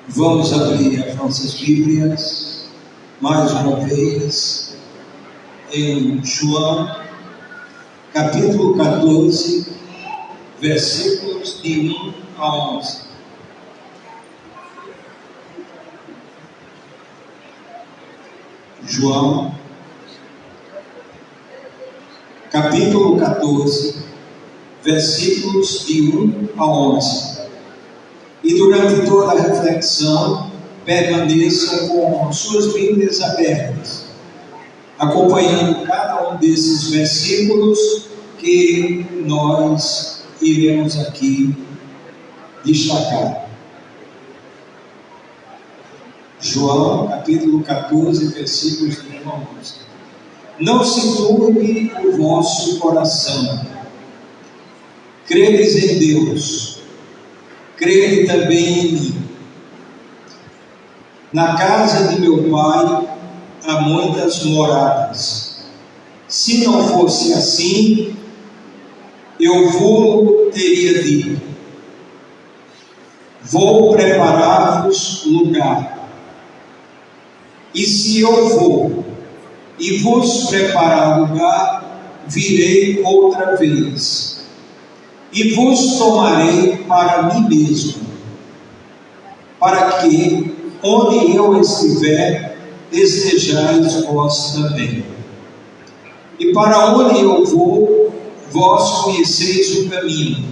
Vamos abrir as nossas Bíblias, mais uma vez, em João, capítulo 14, versículos de 1 a 11. João, capítulo 14, versículos de 1 a 11. E durante toda a reflexão, permaneça com suas Bíblias abertas, acompanhando cada um desses versículos que nós iremos aqui destacar. João, capítulo 14, versículos de 1 a 11. Não se turbe o vosso coração. Credes em Deus, crede também em mim. Na casa de meu Pai há muitas moradas. Se não fosse assim, eu vou teria dito: vou preparar-vos lugar. E se eu vou e vos preparar lugar, virei outra vez e vos tomarei para mim mesmo, para que, onde eu estiver, estejais vós também. E para onde eu vou, vós conheceis o caminho.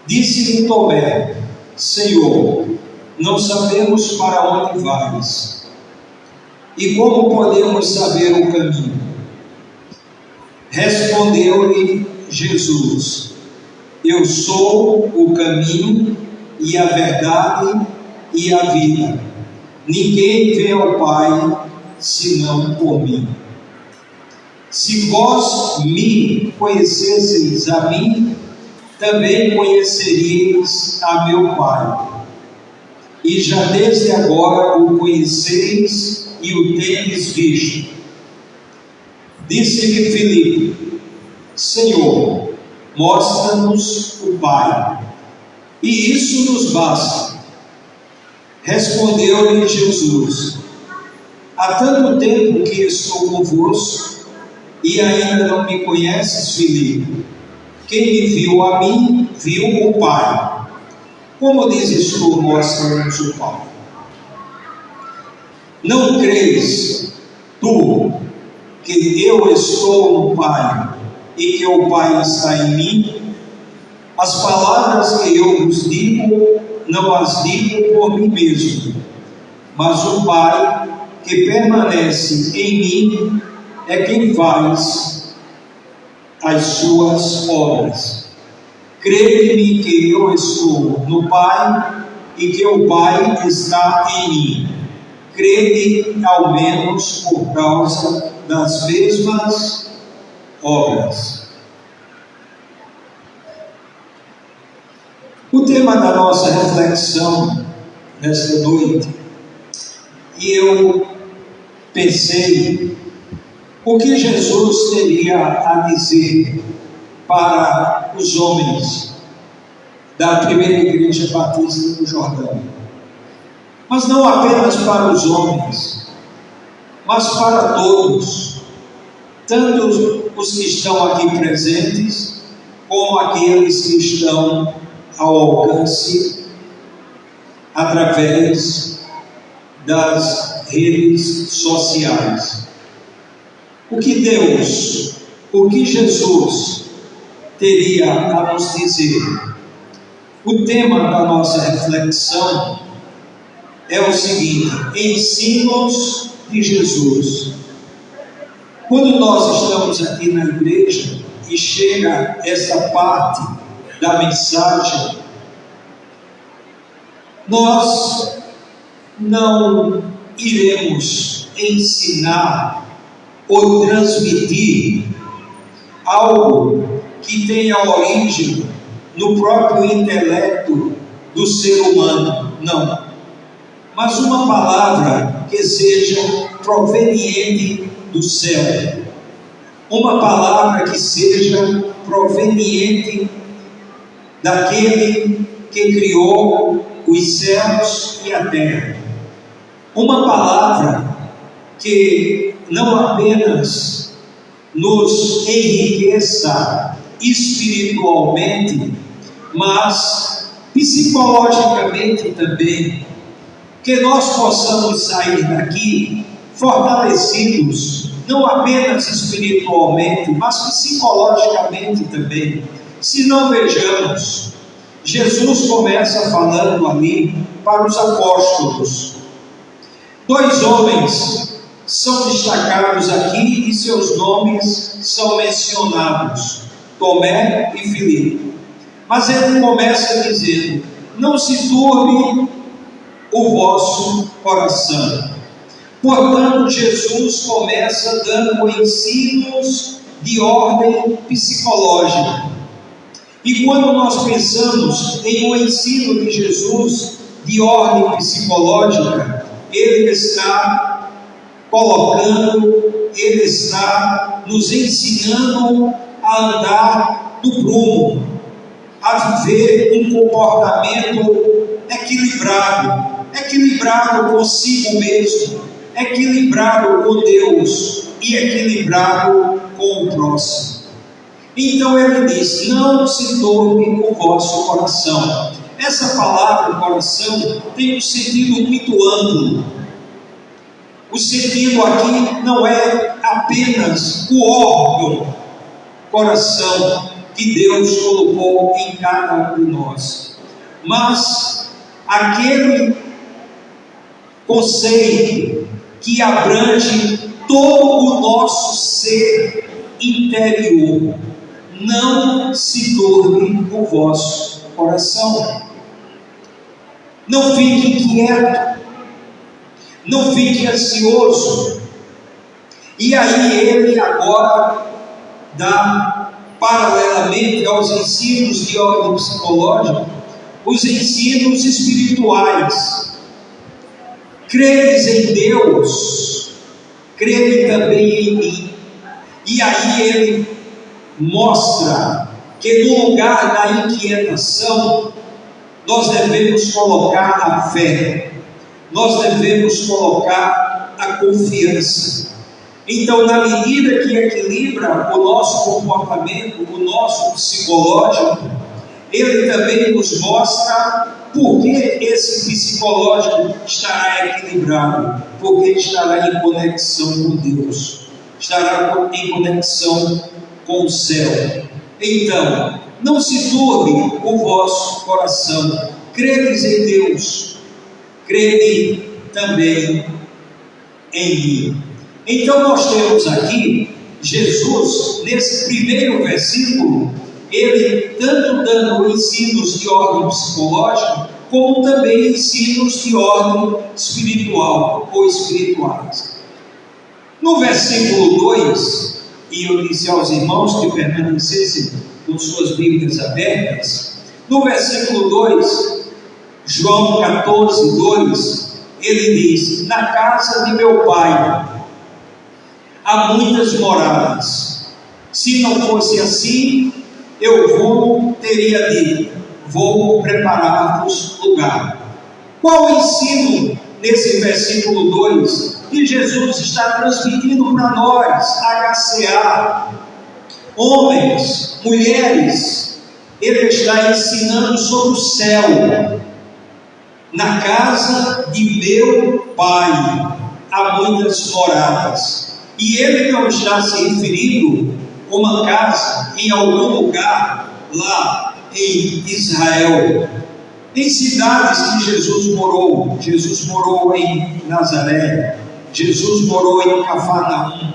Disse-lhe Tomé: Senhor, não sabemos para onde vais, e como podemos saber o caminho? Respondeu-lhe Jesus: Eu sou o caminho e a verdade e a vida. Ninguém vê ao Pai senão por mim. Se vós me conhecesseis a mim, também conheceríeis a meu Pai. E já desde agora o conheceis e o tendes visto. Disse-lhe Filipe: Senhor, mostra-nos o Pai, e isso nos basta. Respondeu-lhe Jesus: há tanto tempo que estou convosco, e ainda não me conheces, Filipe? Quem me viu a mim, viu o Pai. Como dizes tu, mostra-nos o Pai? Não crês tu que eu estou no Pai e que o Pai está em mim? As palavras que eu vos digo, não as digo por mim mesmo, mas o Pai que permanece em mim é quem faz as suas obras. Crede-me que eu estou no Pai e que o Pai está em mim. Crede ao menos por causa das mesmas obras. O tema da nossa reflexão nesta noite, e eu pensei o que Jesus teria a dizer para os homens da primeira igreja batista do Jordão, mas não apenas para os homens, mas para todos, tanto os que estão aqui presentes, como aqueles que estão ao alcance através das redes sociais. O que Deus, o que Jesus teria a nos dizer? O tema da nossa reflexão é o seguinte: ensinos de Jesus. Quando nós estamos aqui na igreja e chega essa parte da mensagem, nós não iremos ensinar ou transmitir algo que tenha origem no próprio intelecto do ser humano, não, mas uma palavra que seja proveniente do céu, uma palavra que seja proveniente daquele que criou os céus e a terra. Uma palavra que não apenas nos enriqueça espiritualmente, mas psicologicamente também, que nós possamos sair daqui fortalecidos, não apenas espiritualmente, mas psicologicamente também. Se não vejamos, Jesus começa falando ali para os apóstolos. 2 homens são destacados aqui e seus nomes são mencionados, Tomé e Filipe. Mas ele começa dizendo: não se turbe o vosso coração. Portanto, Jesus começa dando ensinos de ordem psicológica. E quando nós pensamos em um ensino de Jesus de ordem psicológica, ele está colocando, ele está nos ensinando a andar no prumo, a viver um comportamento equilibrado consigo mesmo, equilibrado com Deus e equilibrado com o próximo. Então ele diz: não se turbe o vosso coração. Essa palavra coração tem um sentido muito amplo. O sentido aqui não é apenas o órgão coração que Deus colocou em cada um de nós, mas aquele conceito que abrange todo o nosso ser interior. Não se turbe o vosso coração. Não fique inquieto, não fique ansioso. E aí ele agora dá, paralelamente aos ensinos de ordem psicológica, os ensinos espirituais. Credes em Deus, crede também em mim. E aí ele mostra que no lugar da inquietação, nós devemos colocar a fé, nós devemos colocar a confiança. Então, na medida que equilibra o nosso comportamento, o nosso psicológico, ele também nos mostra por que esse psicológico estará equilibrado, porque estará em conexão com Deus, estará em conexão com o céu. Então, não se turbe o vosso coração. Credes em Deus, crede também em mim. Então nós temos aqui Jesus, nesse primeiro versículo, ele tanto dando ensinos de ordem psicológica, como também ensinos de ordem espiritual ou espirituais. No versículo 2, e eu disse aos irmãos que permanecessem com suas Bíblias abertas, no versículo 2, João 14, 2, ele diz: na casa de meu pai há muitas moradas. Se não fosse assim, eu teria dito: vou preparar-vos lugar. Qual o ensino nesse versículo 2 que Jesus está transmitindo para nós, HCA, homens, mulheres? Ele está ensinando sobre o céu. Na casa de meu pai há muitas moradas. E ele não está se referindo a uma casa em algum lugar lá em Israel, em cidades que Jesus morou. Jesus morou em Nazaré, Jesus morou em Cafarnaum.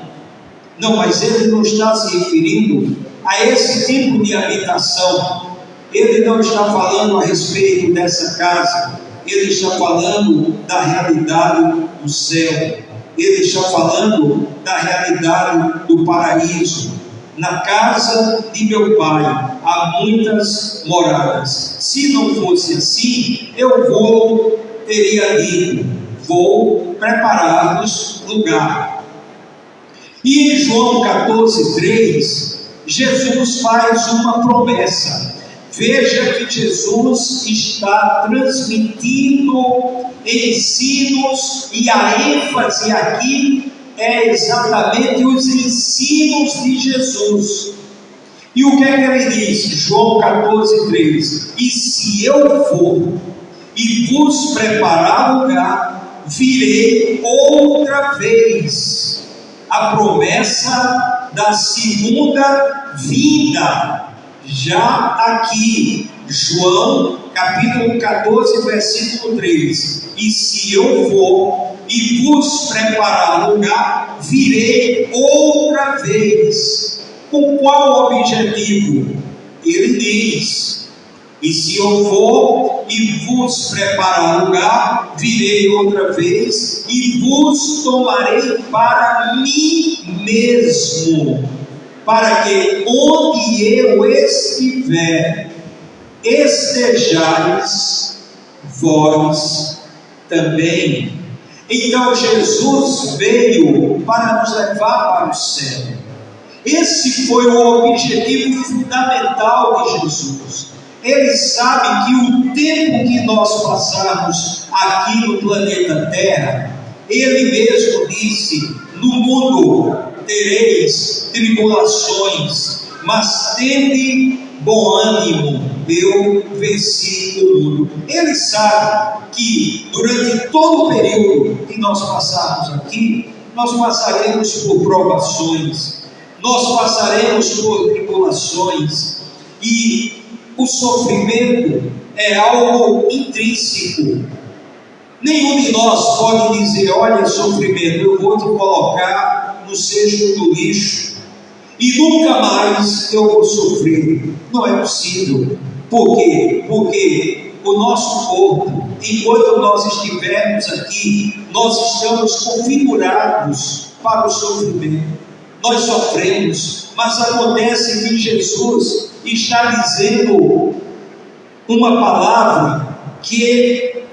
Não, mas ele não está se referindo a esse tipo de habitação. Ele não está falando a respeito dessa casa. Ele está falando da realidade do céu. Ele está falando da realidade do paraíso. Na casa de meu pai há muitas moradas. Se não fosse assim, eu teria dito: vou preparar-vos lugar. E em João 14, 3, Jesus faz uma promessa: Veja que Jesus está transmitindo ensinos, e a ênfase aqui é exatamente os ensinos de Jesus. E o que é que ele diz? João 14:3: e se eu for e vos preparar lugar, virei outra vez. A promessa da segunda vinda, já aqui, João capítulo 14, versículo 3: e se eu for e vos preparar lugar, virei outra vez. Com qual objetivo? Ele diz: e se eu for e vos preparar lugar, virei outra vez e vos tomarei para mim mesmo, para que onde eu estiver, estejais vós também. Então Jesus veio para nos levar para o céu. Esse foi o objetivo fundamental de Jesus. Ele sabe que o tempo que nós passarmos aqui no planeta Terra, Ele mesmo disse: no mundo tereis tribulações, mas tende bom ânimo, eu venci o mundo. Ele sabe que durante todo o período que nós passarmos aqui, nós passaremos por provações, nós passaremos por tribulações, e o sofrimento é algo intrínseco. Nenhum de nós pode dizer: olha, sofrimento, eu vou te colocar no cesto do lixo e nunca mais eu vou sofrer. Não é possível. Por quê? Porque o nosso corpo, enquanto nós estivermos aqui, nós estamos configurados para o sofrimento. Nós sofremos, mas acontece que Jesus está dizendo uma palavra que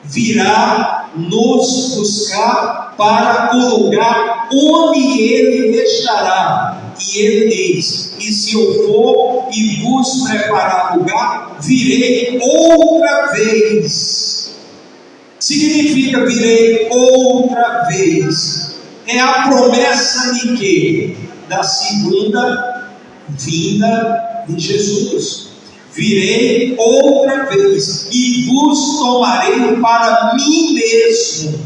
virá nos buscar para o lugar onde Ele estará. E Ele diz: e se eu for e vos preparar lugar, virei outra vez. Significa virei outra vez. É a promessa de quê? Da segunda vinda de Jesus. Virei outra vez e vos tomarei para mim mesmo,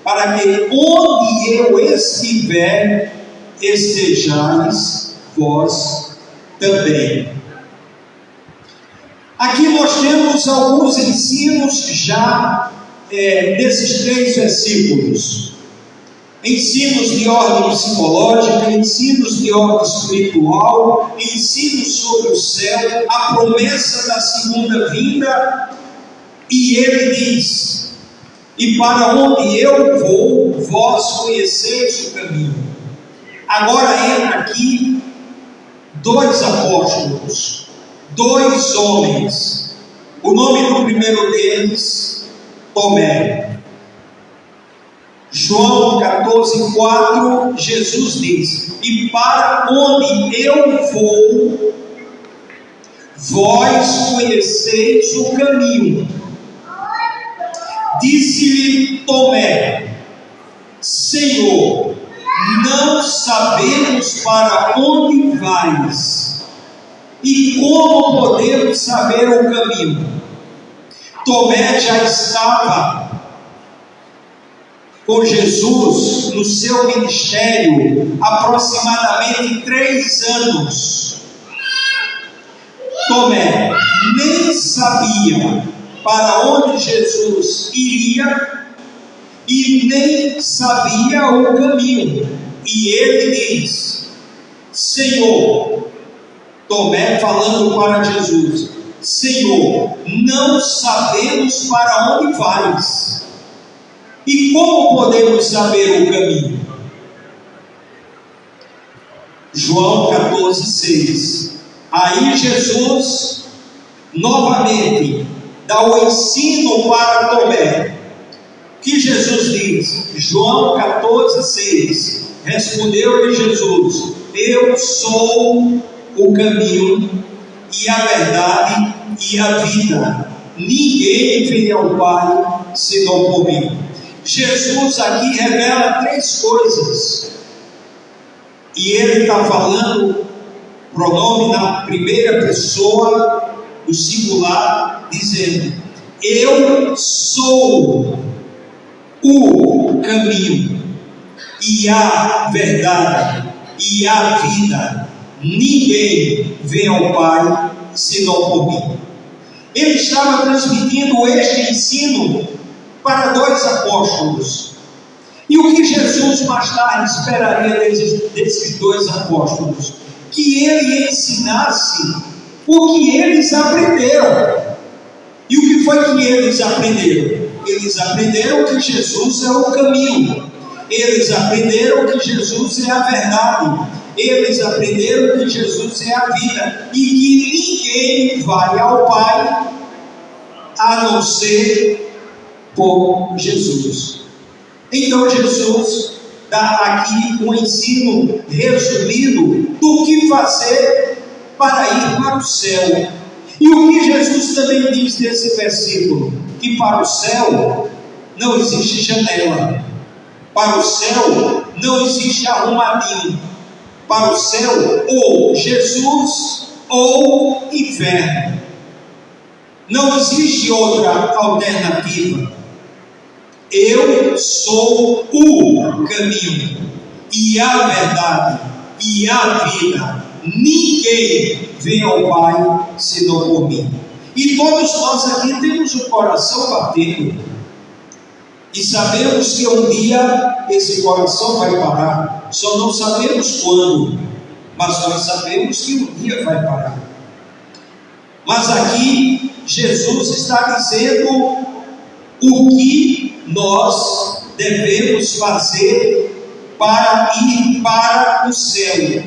para que onde eu estiver, estejais vós também. Aqui nós temos alguns ensinos já nesses 3 versículos. Ensinos de ordem psicológica, ensinos de ordem espiritual, ensinos sobre o céu, a promessa da segunda vinda. E ele diz: e para onde eu vou, vós conheceis o caminho. Agora entra aqui 2 apóstolos, 2 homens. O nome do primeiro deles, Tomé. João 14:4, Jesus diz: e para onde eu vou, vós conheceis o caminho. Disse-lhe Tomé: Senhor, não sabemos para onde vais, e como podemos saber o caminho? Tomé já estava com Jesus no seu ministério aproximadamente 3 anos. Tomé nem sabia para onde Jesus iria e nem sabia o caminho. E ele diz: Senhor, Tomé falando para Jesus: Senhor, não sabemos para onde vais. E como podemos saber o caminho? João 14:6. Aí Jesus novamente dá o ensino para Tomé. Que Jesus diz? João 14:6. Respondeu-lhe Jesus: eu sou o caminho e a verdade e a vida. Ninguém vem ao Pai senão por mim. Jesus aqui revela três coisas. E ele está falando pronome na primeira pessoa do singular, dizendo: eu sou o caminho e a verdade e a vida. Ninguém vem ao Pai senão por mim. Ele estava transmitindo este ensino para dois apóstolos. E o que Jesus mais tarde esperaria desses dois apóstolos? Que ele ensinasse o que eles aprenderam. E o que foi que eles aprenderam? Eles aprenderam que Jesus é o caminho. Eles aprenderam que Jesus é a verdade. Eles aprenderam que Jesus é a vida. E que ninguém vai ao Pai a não ser por Jesus. Então Jesus dá aqui um ensino resumido do que fazer para ir para o céu. E o que Jesus também diz nesse versículo? Que para o céu não existe janela. Para o céu não existe arrumadinho. Para o céu, ou Jesus ou inferno. Não existe outra alternativa. Eu sou o caminho e a verdade e a vida. Ninguém vem ao Pai senão por mim. E todos nós aqui temos o coração batendo. E sabemos que um dia esse coração vai parar. Só não sabemos quando, mas nós sabemos que um dia vai parar. Mas aqui Jesus está dizendo o que nós devemos fazer para ir para o céu.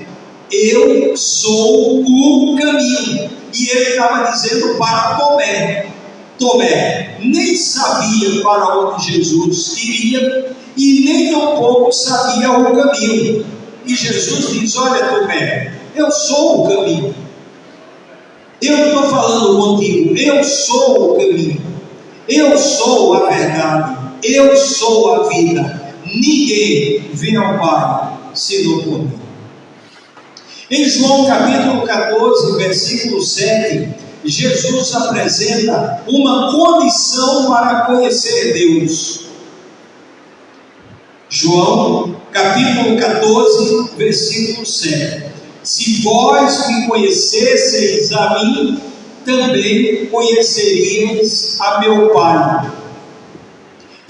Eu sou o caminho. E ele estava dizendo para Tomé. Tomé nem sabia para onde Jesus iria e nem tampouco sabia o caminho. E Jesus diz: olha, Tomé, eu sou o caminho. Eu não estou falando contigo, eu sou o caminho. Eu sou a verdade, eu sou a vida. Ninguém vem ao Pai senão por mim. Em João capítulo 14, versículo 7, Jesus apresenta uma condição para conhecer Deus. João capítulo 14, versículo 7. Se vós me conhecesseis a mim, também conheceríeis a meu Pai.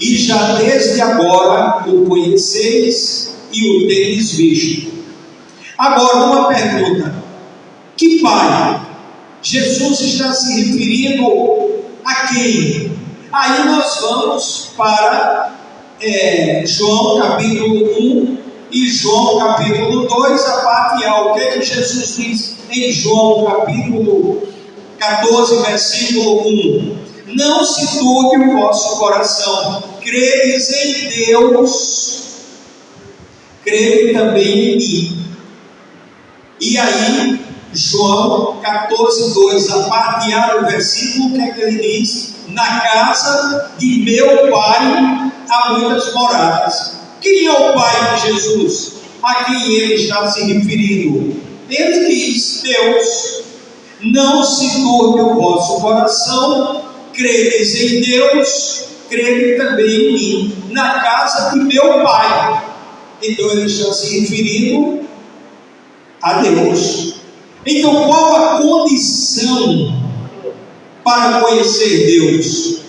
E já desde agora o conheceis e o tendes visto. Agora uma pergunta: que Pai? Jesus está se referindo a quem? Aí nós vamos para João capítulo 1 e João capítulo 2, a parte A. O que é que Jesus diz em João capítulo 14, versículo 1? Não se turbe o vosso coração, credes em Deus, crede também em mim. E aí, João 14, 2, a parte A do versículo, o que é que ele diz? Na casa de meu Pai há muitas moradas. Quem é o Pai de Jesus? A quem ele está se referindo? Ele diz: Deus. Não se turbe o vosso coração, credes em Deus, crede também em mim. Na casa de meu Pai. Então ele está se referindo a Deus. Então qual a condição para conhecer Deus?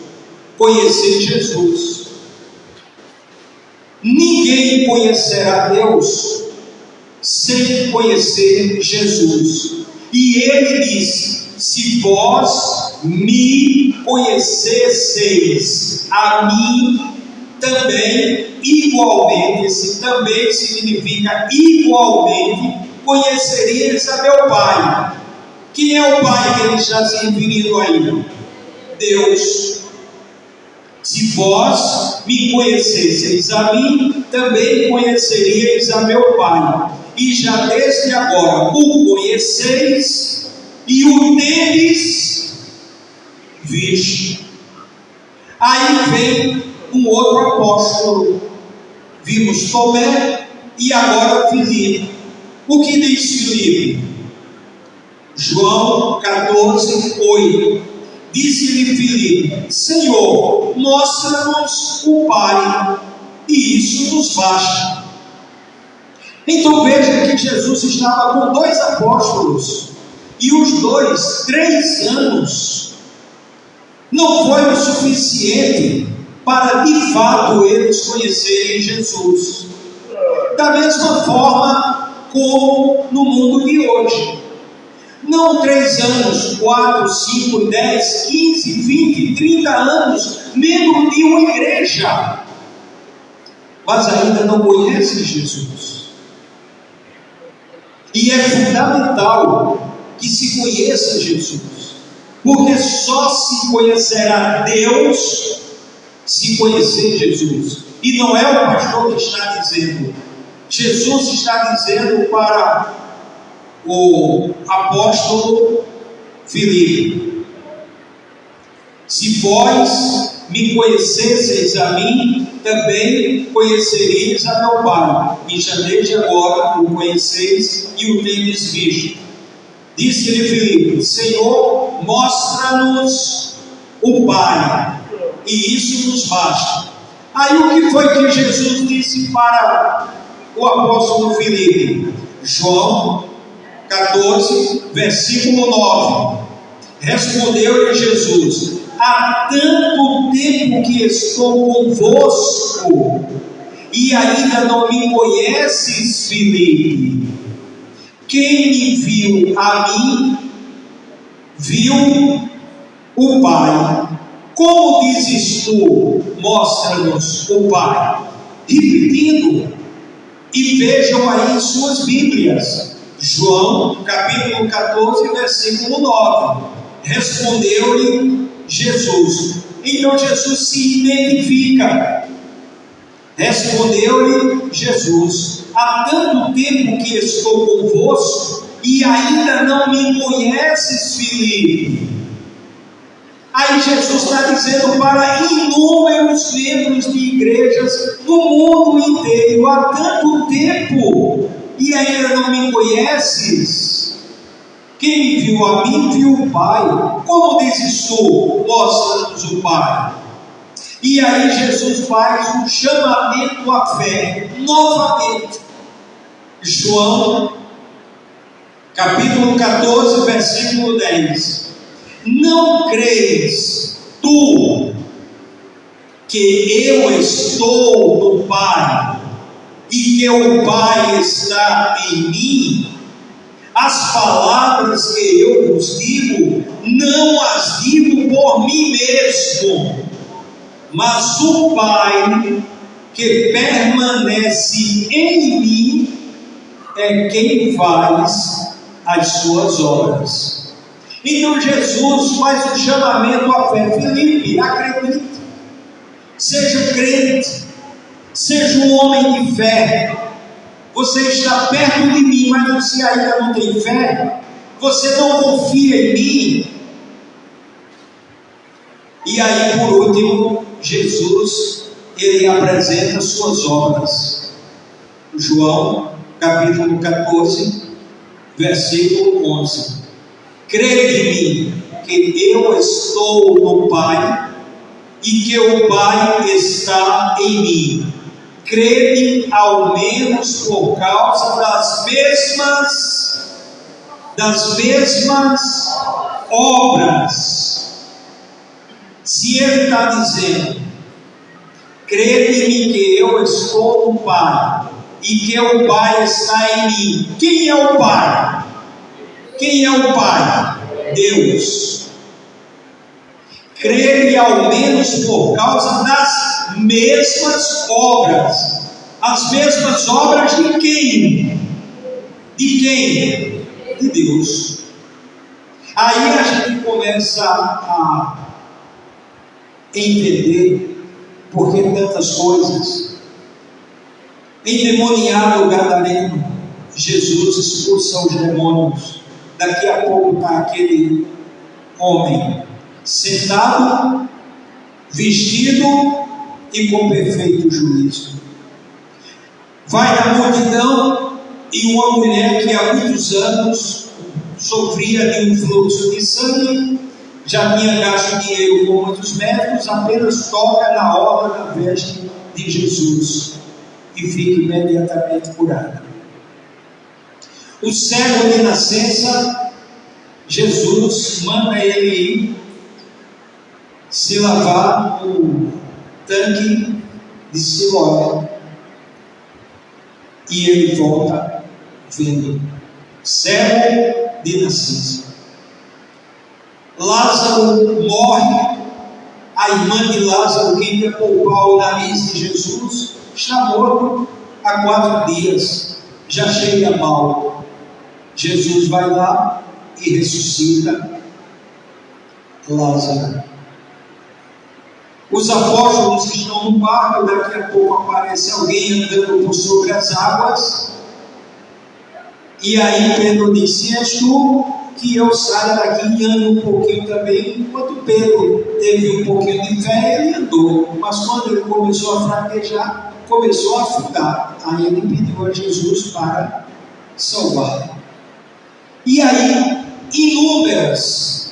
Conhecer Jesus. Ninguém conhecerá Deus sem conhecer Jesus. E ele diz: se vós me conhecesseis a mim, também igualmente, esse também significa igualmente, conheceríeis a meu Pai. Quem é o Pai que ele está se referindo aí? Deus. Se vós me conhecesseis a mim, também conheceríeis a meu Pai. E já desde agora o conheceis e o tendes visto. Aí vem um outro apóstolo. Vimos Tomé e agora Filipe. O que diz Filipe? João 14, 8. Disse-lhe Filipe: Senhor, mostra-nos o Pai, e isso nos basta. Então veja que Jesus estava com dois apóstolos, e os dois, 3 anos, não foi o suficiente para de fato eles conhecerem Jesus. Da mesma forma como no mundo de hoje. Não 3 anos, 4, 5, 10, 15, 20, 30 anos, membro de uma igreja, mas ainda não conhece Jesus. E é fundamental que se conheça Jesus, porque só se conhecerá Deus se conhecer Jesus. E não é o pastor que está dizendo. Jesus está dizendo para o apóstolo Filipe: se vós me conhecesseis a mim, também conhecereis a meu Pai, e já desde agora o conheceis e o tendes visto. Disse-lhe Filipe: Senhor, mostra-nos o Pai, e isso nos basta. Aí o que foi que Jesus disse para o apóstolo Filipe? João 14, versículo 9. Respondeu-lhe Jesus: há tanto tempo que estou convosco, e ainda não me conheces, Filipe. Quem me viu a mim, viu o Pai. Como dizes tu, mostra-nos o Pai? Repetindo, e vejam aí em suas Bíblias, João capítulo 14, versículo 9. Respondeu-lhe Jesus. Então Jesus se identifica. Respondeu-lhe Jesus: há tanto tempo que estou convosco e ainda não me conheces, Filipe. Aí Jesus está dizendo para inúmeros membros de igrejas no mundo inteiro: há tanto tempo e ainda não me conheces? Quem me viu a mim, viu o Pai. Como dizes tu, mostra-nos o Pai? E aí Jesus faz um chamamento à fé, novamente. João, capítulo 14, versículo 10. Não crees tu que eu estou no Pai e que o Pai está em mim? As palavras que eu vos digo, não as digo por mim mesmo, mas o Pai que permanece em mim é quem faz as suas obras. Então Jesus faz um chamamento à fé. Filipe, acredite, seja um crente, seja um homem de fé. Você está perto de mim, mas você ainda não tem fé, você não confia em mim. E aí, por último, Jesus, ele apresenta suas obras. João, capítulo 14, versículo 11. Crede em mim, que eu estou no Pai, e que o Pai está em mim. Crede ao menos por causa das mesmas obras. Se ele está dizendo: crede em mim que eu estou no Pai e que o Pai está em mim. Quem é o Pai? Quem é o Pai? Deus. Crede ao menos por causa das mesmas obras. As mesmas obras de quem? De quem? De Deus. Aí a gente começa a entender por que tantas coisas. Endemoniado o gadareno, Jesus expulsa os demônios. daqui a pouco está aquele homem sentado, vestido e com perfeito juízo. Vai na multidão e uma mulher que há muitos anos sofria de um fluxo de sangue, já tinha gasto dinheiro com muitos médicos, apenas toca na orla da veste de Jesus e fica imediatamente curada. O cego de nascença, Jesus manda ele ir se lavar no tanque de Siloé e ele volta vendo. Cego de nascença. Lázaro morre. A irmã de Lázaro, que ia poupar o nariz de Jesus, está morto há 4 dias, já cheira mal. Jesus vai lá e ressuscita Lázaro. Os apóstolos que estão no barco, daqui a pouco aparece alguém andando por sobre as águas, e aí Pedro disse: és tu? Que eu saia daqui e ande um pouquinho também. Enquanto Pedro teve um pouquinho de fé, ele andou, mas quando ele começou a fraquejar, começou a afundar. Aí ele pediu a Jesus para salvá-lo. E aí, inúmeros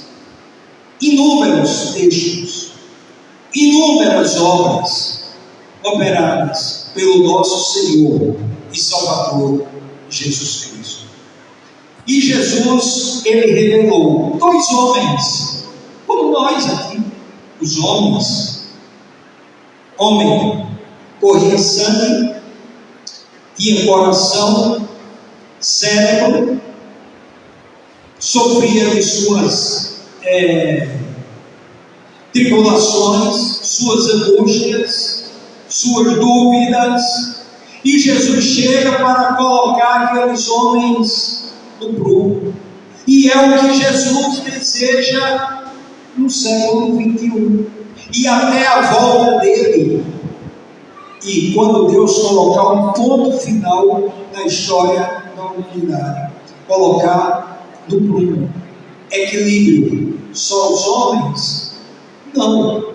textos, inúmeras obras operadas pelo nosso Senhor e Salvador Jesus Cristo. E Jesus, ele revelou 2 homens, como nós aqui, os homens. Homem corria sangue, tinha coração, cérebro, sofria de suas tribulações, suas angústias, suas dúvidas, e Jesus chega para colocar aqueles homens no prumo. E é o que Jesus deseja no século 21 e até a volta dele. E quando Deus colocar um ponto final na história da humanidade, colocar no prumo, equilíbrio, só os homens? Não,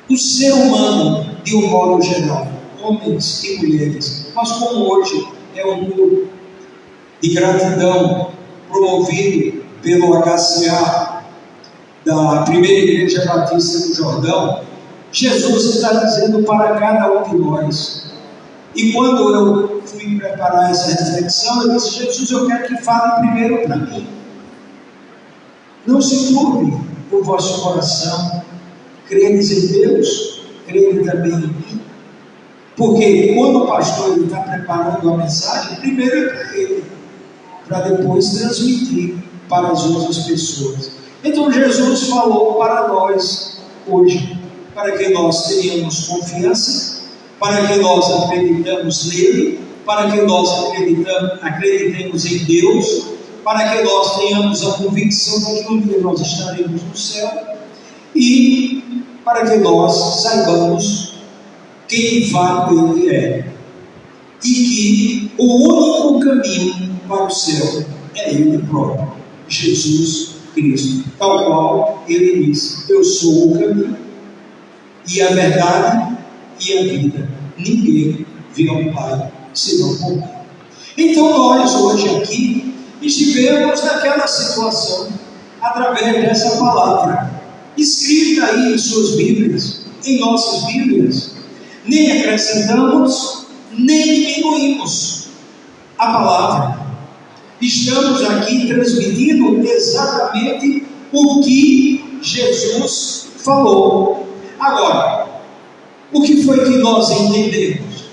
o ser humano de um modo geral, homens e mulheres. Mas como hoje é um grupo de gratidão promovido pelo HCA da Primeira Igreja Batista do Jordão, Jesus está dizendo para cada um de nós. E quando eu fui preparar essa reflexão, eu disse: Jesus, eu quero que fale primeiro para mim. Não se turbe o vosso coração. Credes em Deus, crede também em mim. Porque quando o pastor está preparando a mensagem, primeiro é para ele, para depois transmitir para as outras pessoas. Então Jesus falou para nós hoje, para que nós tenhamos confiança, para que nós acreditamos nele, para que nós acreditemos em Deus, para que nós tenhamos a convicção de que um dia nós estaremos no céu, e para que nós saibamos quem de fato ele é, e que o único caminho para o céu é ele próprio, Jesus Cristo, tal qual ele disse: eu sou o caminho e a verdade e a vida, ninguém vem ao Pai senão por mim. Então nós hoje aqui estivemos naquela situação, através dessa palavra escrita aí em suas Bíblias, em nossas Bíblias. Nem acrescentamos, nem diminuímos a palavra. Estamos aqui transmitindo exatamente o que Jesus falou. Agora, o que foi que nós entendemos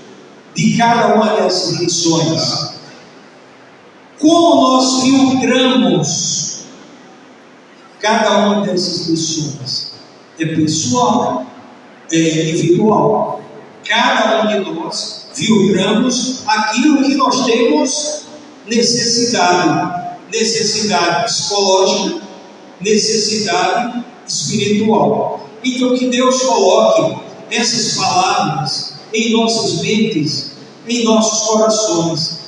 de cada uma dessas lições? Como nós filtramos cada uma dessas lições? É pessoal, é individual. Cada um de nós filtramos aquilo que nós temos necessidade psicológica, necessidade espiritual. Então que Deus coloque essas palavras em nossas mentes, em nossos corações.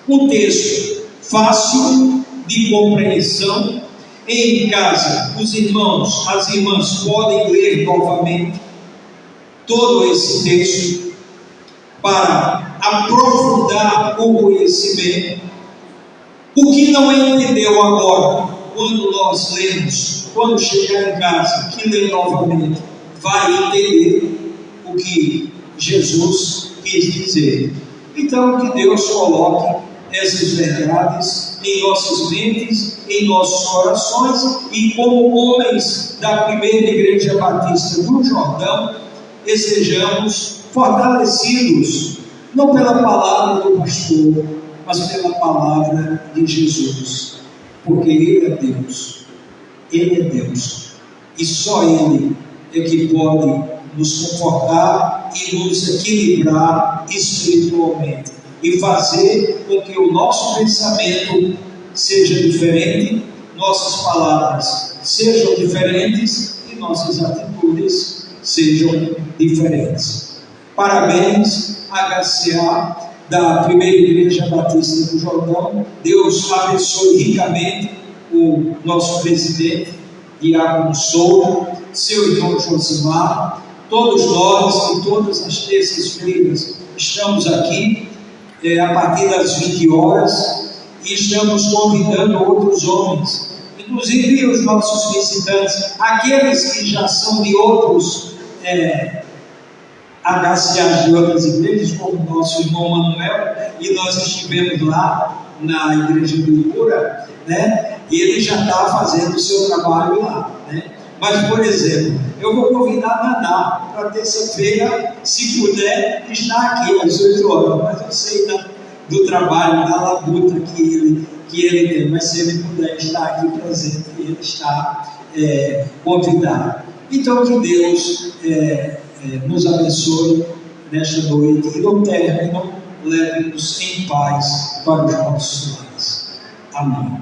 Um texto fácil de compreensão. Em casa, os irmãos, as irmãs podem ler novamente todo esse texto para aprofundar o conhecimento. O que não entendeu agora, quando nós lemos, quando chegar em casa, que lê novamente, vai entender o que Jesus quis dizer. Então, que Deus coloque essas verdades em nossas mentes, em nossos corações, e como homens da primeira Igreja Batista do Jordão, estejamos fortalecidos, não pela palavra do pastor, mas pela palavra de Jesus, porque Ele é Deus, Ele é Deus, e só Ele é que pode nos confortar e nos equilibrar espiritualmente, e fazer com que o nosso pensamento seja diferente, nossas palavras sejam diferentes e nossas atitudes sejam diferentes. Parabéns, HCA da Primeira Igreja Batista do Jordão. Deus abençoe ricamente o nosso presidente, Diácono Souza, seu irmão Josimar, todos nós que todas as terças-feiras estamos aqui, a partir das 20 horas, e estamos convidando outros homens, inclusive os nossos visitantes, aqueles que já são de outros HCAs de outras igrejas, como o nosso irmão Manuel, e nós estivemos lá na igreja do Ibura, e ele já está fazendo o seu trabalho lá, Mas, por exemplo, eu vou convidar a Naná para terça-feira, se puder, estar aqui às 8 horas, mas eu sei do trabalho, da labuta que ele tem, mas se ele puder estar aqui presente, ele está convidado. Então, que Deus nos abençoe nesta noite, e no término leve-nos em paz para os nossos lares. Amém.